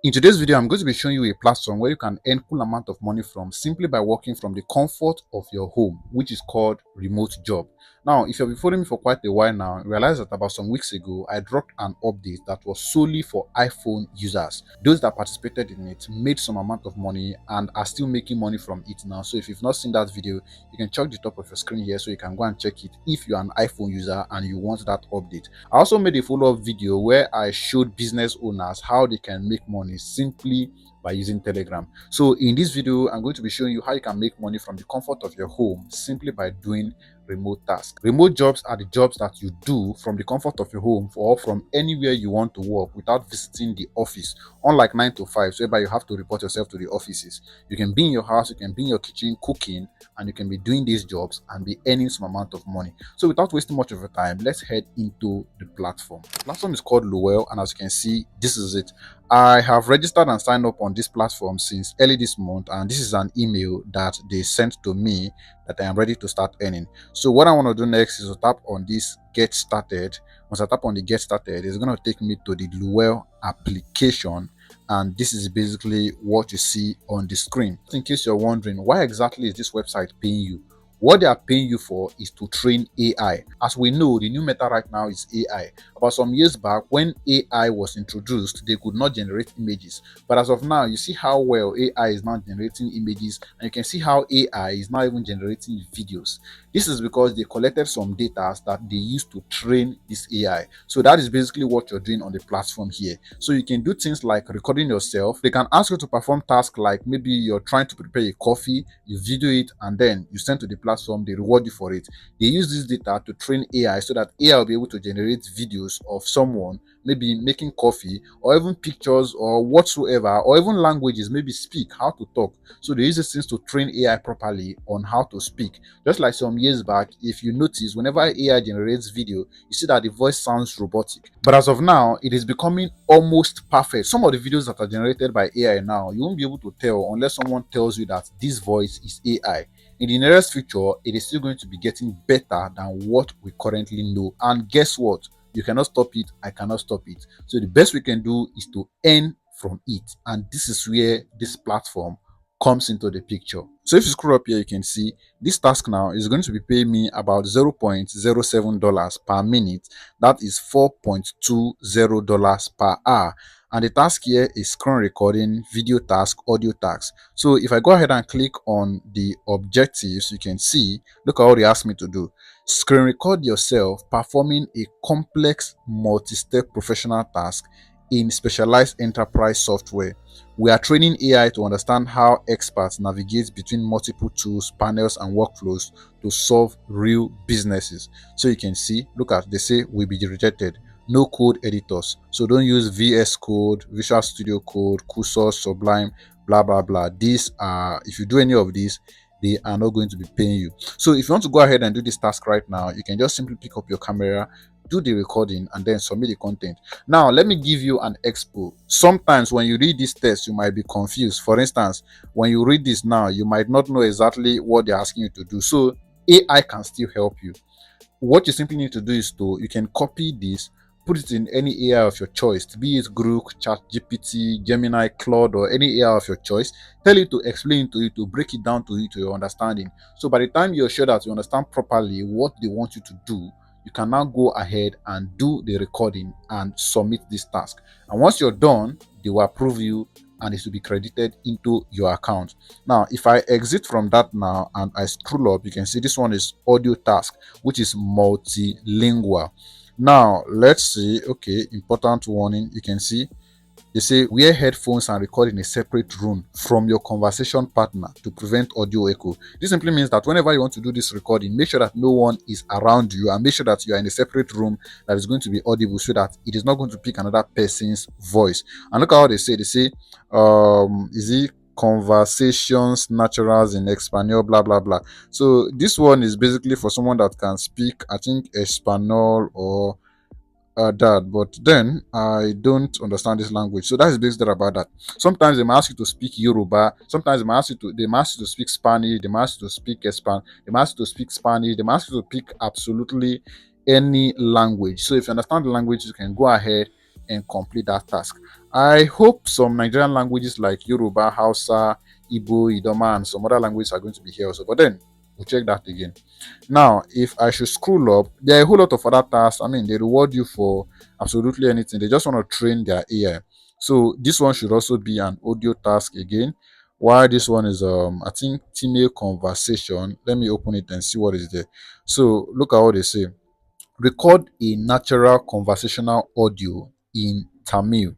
In today's video, I'm going to be showing you a platform where you can earn cool amount of money from simply by working from the comfort of your home, which is called remote job. Now, if you've been following me for quite a while now, realize that about some weeks ago, I dropped an update that was solely for iPhone users. Those that participated in it made some amount of money and are still making money from it now. So if you've not seen that video, you can check the top of your screen here so you can go and check it if you're an iPhone user and you want that update. I also made a follow-up video where I showed business owners how they can make money simply by using Telegram. So in this video, I'm going to be showing you how you can make money from the comfort of your home simply by doing remote tasks. Remote jobs are the jobs that you do from the comfort of your home or from anywhere you want to work without visiting the office. Unlike 9 to 5, so whereby you have to report yourself to the offices. You can be in your house, you can be in your kitchen cooking, and you can be doing these jobs and be earning some amount of money. So without wasting much of your time, let's head into the platform. The platform is called Luwell, and as you can see, this is it. I have registered and signed up on this platform since early this month, and this is an email that they sent to me that I am ready to start earning. So what I want to do next is to tap on this get started. Once I tap on the get started, it's going to take me to the Luwell application, and this is basically what you see on the screen. In case you're wondering, why exactly is this website paying you? What they are paying you for is to train AI. As we know, the new meta right now is AI. About some years back, when AI was introduced, they could not generate images. But as of now, you see how well AI is now generating images, and you can see how AI is now even generating videos. This is because they collected some data that they used to train this AI. So that is basically what you're doing on the platform here. So you can do things like recording yourself. They can ask you to perform tasks like maybe you're trying to prepare a coffee, you video it, and then you send to the platform, they reward you for it. They use this data to train AI so that AI will be able to generate videos of someone maybe making coffee, or even pictures or whatsoever, or even languages, maybe speak, how to talk. So they use these things to train AI properly on how to speak. Just like some years back, if you notice, whenever AI generates video, you see that the voice sounds robotic. But as of now, it is becoming almost perfect. Some of the videos that are generated by AI now, you won't be able to tell unless someone tells you that this voice is AI. In the nearest future, it is still going to be getting better than what we currently know. And guess what? You cannot stop it. I cannot stop it. So the best we can do is to earn from it. And this is where this platform comes into the picture. So if you scroll up here, you can see this task now is going to be paying me about $0.07 per minute. That is $4.20 per hour. And the task here is screen recording, video task, audio task. So if I go ahead and click on the objectives, you can see, look at what they asked me to do. Screen record yourself performing a complex multi-step professional task in specialized enterprise software. We are training AI to understand how experts navigate between multiple tools, panels, and workflows to solve real businesses. So you can see, look at, they say will be rejected. No code editors. So don't use VS Code, Visual Studio Code, Cursor, Sublime, blah, blah, blah. These are, if you do any of these, they are not going to be paying you. So if you want to go ahead and do this task right now, you can just simply pick up your camera, do the recording, and then submit the content. Now, let me give you an expo. Sometimes when you read this test, you might be confused. For instance, when you read this now, you might not know exactly what they're asking you to do. So AI can still help you. What you simply need to do is you can copy this, put it in any AI of your choice, be it Grook, ChatGPT, Gemini, Claude, or any AI of your choice. Tell it to explain to you, to break it down to you, to your understanding. So by the time you're sure that you understand properly what they want you to do, you can now go ahead and do the recording and submit this task. And once you're done, they will approve you and it will be credited into your account. Now, if I exit from that now and I scroll up, you can see this one is audio task, which is multilingual. Now, let's see. Okay, important warning. You can see they say wear headphones and record in a separate room from your conversation partner to prevent audio echo. This simply means that whenever you want to do this recording, make sure that no one is around you and make sure that you are in a separate room that is going to be audible so that it is not going to pick another person's voice. And look at how they say, is it conversations naturals in Espanol, blah blah blah. So this one is basically for someone that can speak, I think, Espanol or that, but then I don't understand this language. So that is basically about that. Sometimes they might ask you to speak Yoruba, sometimes they might ask you to speak Spanish, they might ask you to speak Espan, they might ask you to speak Spanish, they might ask you to pick absolutely any language. So if you understand the language, you can go ahead and complete that task. I hope some Nigerian languages like Yoruba, Hausa, Igbo, Idoma, and some other languages are going to be here also. But then we'll check that again. Now, if I should scroll up, there are a whole lot of other tasks. I mean, they reward you for absolutely anything. They just want to train their AI. So this one should also be an audio task again. While this one is I think Teammail conversation. Let me open it and see what is there. So look at what they say. Record a natural conversational audio in Tamil.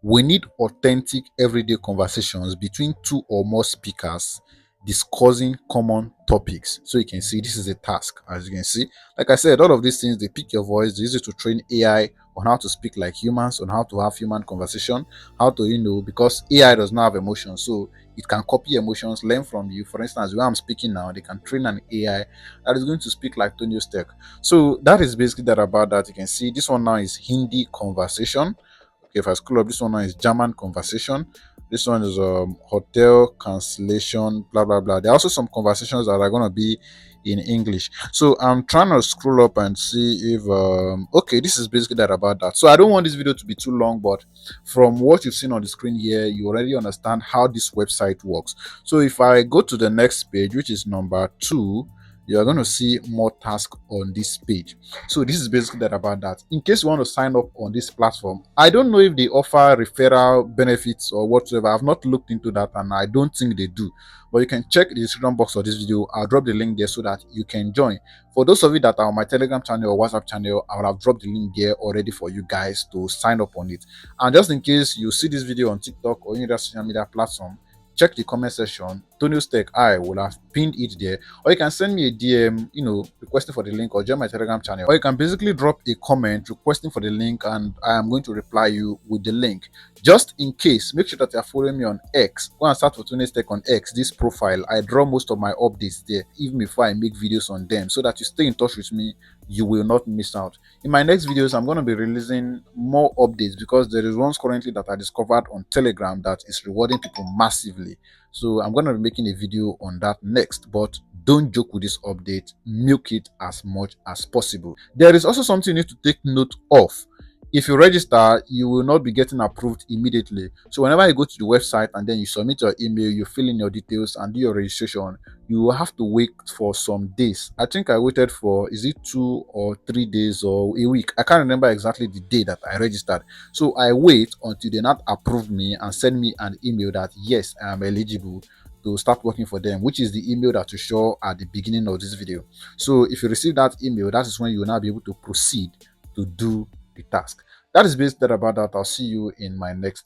We need authentic everyday conversations between two or more speakers discussing common topics. So you can see this is a task. As you can see, like I said, all of these things, they pick your voice, they use it to train AI on how to speak like humans, on how to have human conversation, how to, because AI does not have emotions, so it can copy emotions, learn from you. For instance, when I'm speaking now, they can train an AI that is going to speak like Tony Steck. So that is basically that about that. You can see this one now is Hindi conversation. Okay, if I scroll up, this one now is German conversation. This one is hotel cancellation, blah blah blah. There are also some conversations that are gonna be in English. So I'm trying to scroll up and see if okay, this is basically that about that. So I don't want this video to be too long, but from what you've seen on the screen here, you already understand how this website works. So if I go to the next page, which is number 2, you are going to see more tasks on this page. So this is basically that about that. In case you want to sign up on this platform, I don't know if they offer referral benefits or whatsoever. I've not looked into that and I don't think they do. But you can check the description box of this video. I'll drop the link there so that you can join. For those of you that are on my Telegram channel or WhatsApp channel, I will have dropped the link there already for you guys to sign up on it. And just in case you see this video on TikTok or any other social media platform, check the comment section. Luel.ai will have pinned it there, or you can send me a DM, requesting for the link, or join my Telegram channel, or you can basically drop a comment requesting for the link, and I am going to reply you with the link. Just in case, make sure that you are following me on X. Go and start for Tony Tech on X. This profile, I draw most of my updates there, even before I make videos on them, so that you stay in touch with me. You will not miss out. In my next videos, I'm going to be releasing more updates because there is ones currently that I discovered on Telegram that is rewarding people massively. So I'm going to be making a video on that next, but don't joke with this update. Milk it as much as possible. There is also something you need to take note of. If you register, you will not be getting approved immediately. So whenever you go to the website and then you submit your email, you fill in your details and do your registration, you will have to wait for some days. I think I waited for, is it 2 or 3 days or a week? I can't remember exactly the day that I registered. So I wait until they not approve me and send me an email that yes, I am eligible to start working for them, which is the email that you show at the beginning of this video. So if you receive that email, that is when you will now be able to proceed to do the task. That is basically about that. I'll see you in my next